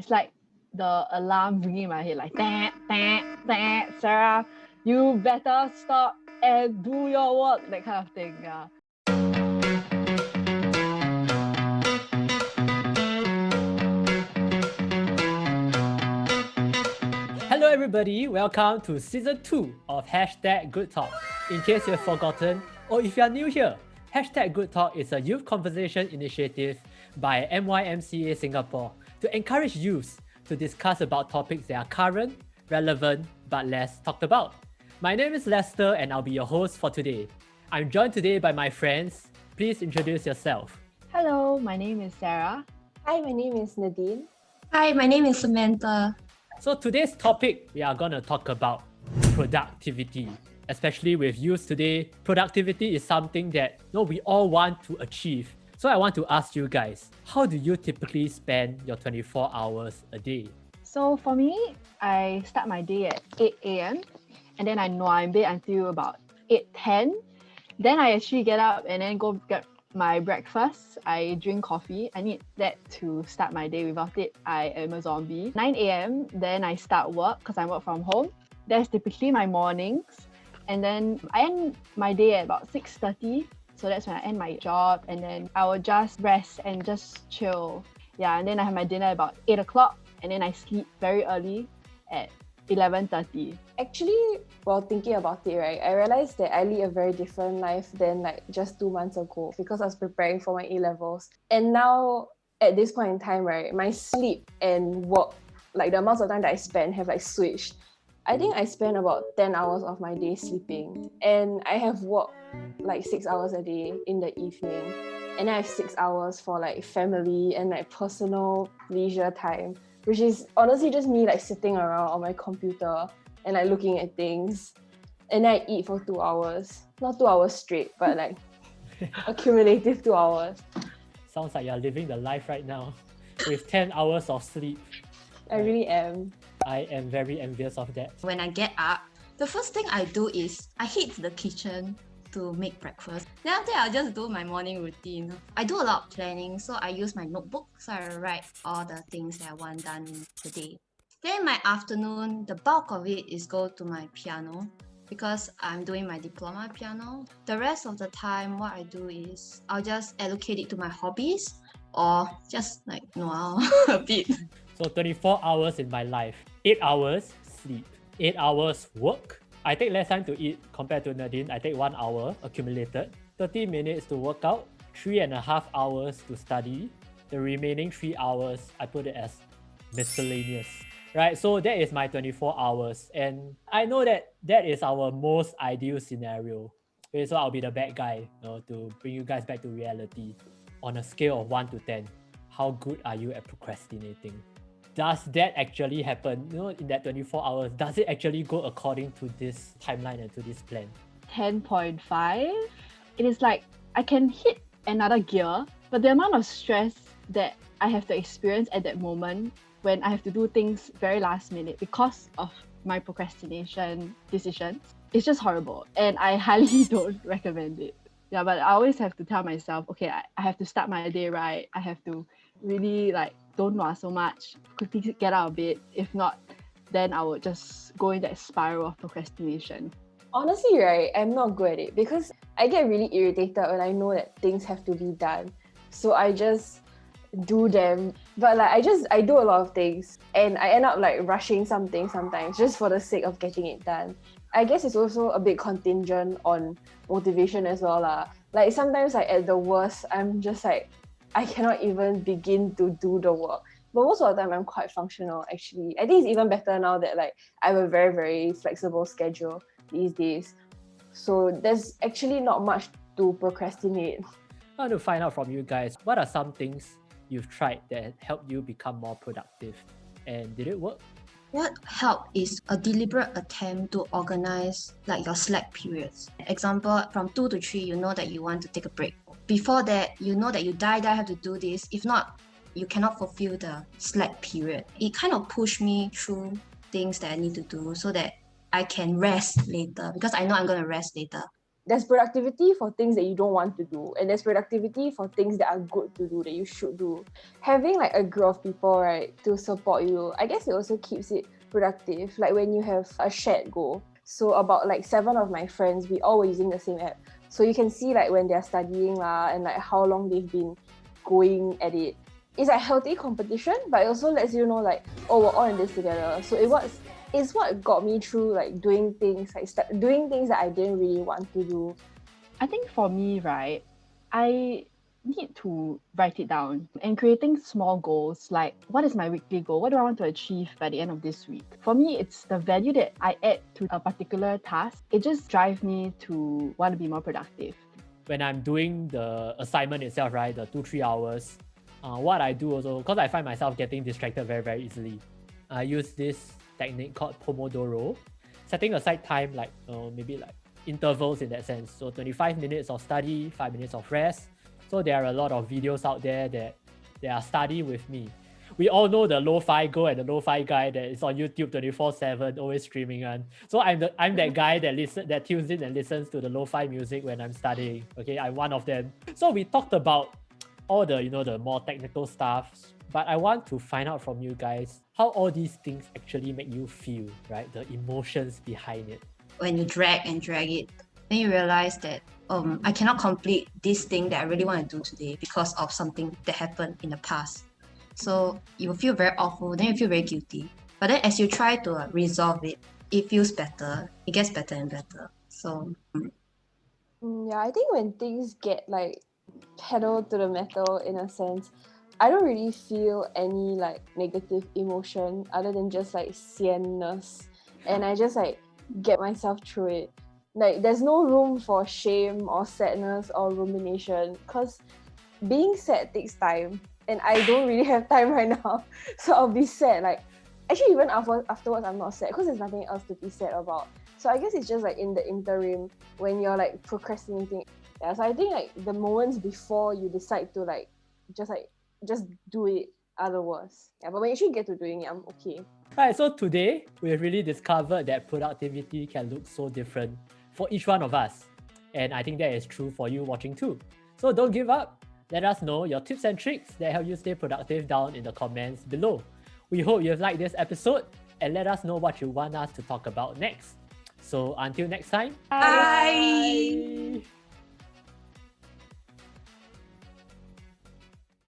It's like the alarm ringing in my head, like, "Dang, dang, dang, Sarah, you better stop and do your work," that kind of thing. Yeah. Hello everybody, welcome to season 2 of Good Talk. In case you've forgotten, or if you are new here, Good Talk is a youth conversation initiative by MYMCA Singapore to encourage youths to discuss about topics that are current, relevant, but less talked about. My name is Lester and I'll be your host for today. I'm joined today by my friends. Please introduce yourself. Hello, my name is Sarah. Hi, my name is Nadine. Hi, my name is Samantha. So today's topic, we are going to talk about productivity. Especially with youth today, productivity is something that we all want to achieve. So I want to ask you guys, how do you typically spend your 24 hours a day? So for me, I start my day at 8 a.m. and then I nua in bed until about 8:10. Then I actually get up and then go get my breakfast. I drink coffee. I need that to start my day. Without it, I am a zombie. 9 a.m. Then I start work because I work from home. That's typically my mornings. And then I end my day at about 6:30. So that's when I end my job. And then I will just rest and just chill. Yeah, and then I have my dinner about 8 o'clock. And then I sleep very early at 11:30. Actually, while thinking about it, right, I realized that I lead a very different life than like just 2 months ago because I was preparing for my A-levels. And now, at this point in time, right, my sleep and work, like the amounts of time that I spend have like switched. I think I spend about 10 hours of my day sleeping. And I have work like 6 hours a day in the evening. And I have 6 hours for like family and like personal leisure time, which is honestly just me like sitting around on my computer and like looking at things. And then I eat for 2 hours. Not 2 hours straight, but like accumulative 2 hours. Sounds like you're living the life right now with 10 hours of sleep. I really am. I am very envious of that. When I get up, the first thing I do is I hit the kitchen to make breakfast. Then after that, I'll just do my morning routine. I do a lot of planning, so I use my notebook, so I write all the things that I want done today. Then my afternoon, the bulk of it is go to my piano because I'm doing my diploma piano. The rest of the time, what I do is I'll just allocate it to my hobbies or just like a bit. So 24 hours in my life, 8 hours sleep, 8 hours work. I take less time to eat compared to Nadine. I take 1 hour accumulated, 30 minutes to work out, 3.5 hours to study. The remaining 3 hours, I put it as miscellaneous. Right, so that is my 24 hours. And I know that is our most ideal scenario. Okay, so I'll be the bad guy, to bring you guys back to reality. On a scale of 1 to 10, how good are you at procrastinating? Does that actually happen? In that 24 hours, does it actually go according to this timeline and to this plan? 10.5. It is like I can hit another gear, but the amount of stress that I have to experience at that moment when I have to do things very last minute because of my procrastination decisions, it's just horrible. And I highly don't recommend it. Yeah, but I always have to tell myself, okay, I have to start my day right. I have to really don't know so much, quickly get out of bed. If not, then I would just go in that spiral of procrastination. Honestly, right, I'm not good at it because I get really irritated when I know that things have to be done. So I just do them. But I do a lot of things and I end up rushing something sometimes just for the sake of getting it done. I guess it's also a bit contingent on motivation as well. Sometimes at the worst, I'm just I cannot even begin to do the work. But most of the time, I'm quite functional, actually. I think it's even better now that I have a very, very flexible schedule these days. So there's actually not much to procrastinate. I want to find out from you guys, what are some things you've tried that helped you become more productive? And did it work? What helped is a deliberate attempt to organize your slack periods. Example, from 2 to 3, you know that you want to take a break. Before that, you know that you die have to do this. If not, you cannot fulfill the slack period. It kind of pushed me through things that I need to do so that I can rest later because I know I'm going to rest later. there's productivity for things that you don't want to do, and there's productivity for things that are good to do, that you should do. Having like a group of people, right, to support you, I guess it also keeps it productive. Like when you have a shared goal. So about like 7 of my friends, we all were using the same app. So you can see like when they're studying lah, and like how long they've been going at it. It's a healthy competition, but it also lets you know like, oh, we're all in this together. So it's what got me through like doing things doing things that I didn't really want to do. I think for me, right, I need to write it down and creating small goals like what is my weekly goal? What do I want to achieve by the end of this week? For me, it's the value that I add to a particular task. It just drives me to want to be more productive. When I'm doing the assignment itself, right, the 2-3 hours, what I do also, because I find myself getting distracted very, very easily, I use this technique called Pomodoro, setting aside time like maybe like intervals in that sense. So 25 minutes of study, 5 minutes of rest. So there are a lot of videos out there that they are study with me. We all know the lo-fi girl and the lo-fi guy that is on YouTube 24/7, always streaming on. So I'm that guy that tunes in and listens to the lo-fi music when I'm studying. Okay, I'm one of them. So we talked about all the the more technical stuff, but I want to find out from you guys how all these things actually make you feel, right? The emotions behind it. When you drag it, then you realize that I cannot complete this thing that I really want to do today because of something that happened in the past. So you feel very awful, then you feel very guilty. But then as you try to resolve it, it feels better. It gets better and better. So yeah, I think when things get like pedal to the metal in a sense, I don't really feel any like negative emotion other than just like sianness, and I just like get myself through it. Like there's no room for shame or sadness or rumination, because being sad takes time, and I don't really have time right now. So I'll be sad. Like actually even afterwards I'm not sad because there's nothing else to be sad about. So I guess it's just like in the interim when you're like procrastinating. Yeah, so I think like the moments before you decide to like just do it are the worst. Yeah, but when you actually get to doing it, I'm okay. Right, so today we've really discovered that productivity can look so different for each one of us. And I think that is true for you watching too. So don't give up. Let us know your tips and tricks that help you stay productive down in the comments below. We hope you've liked this episode and let us know what you want us to talk about next. So until next time, bye.